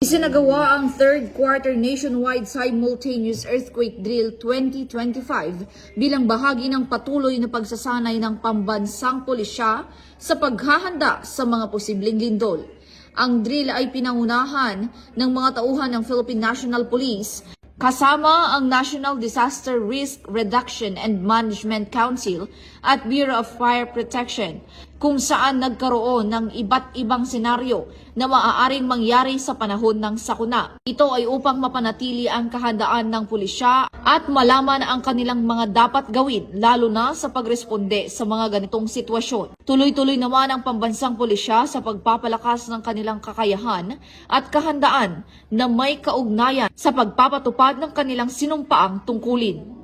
Isinagawa ang third quarter nationwide simultaneous earthquake drill 2025 bilang bahagi ng patuloy na pagsasanay ng pambansang pulisya sa paghahanda sa mga posibleng lindol. Ang drill ay pinangunahan ng mga tauhan ng Philippine National Police kasama ang National Disaster Risk Reduction and Management Council at Bureau of Fire Protection, kung saan nagkaroon ng iba't ibang senaryo na maaaring mangyari sa panahon ng sakuna. Ito ay upang mapanatili ang kahandaan ng pulisya at malaman ang kanilang mga dapat gawin, lalo na sa pagresponde sa mga ganitong sitwasyon. Tuloy-tuloy naman ang pambansang pulisya sa pagpapalakas ng kanilang kakayahan at kahandaan na may kaugnayan sa pagpapatupad ng kanilang sinumpaang tungkulin.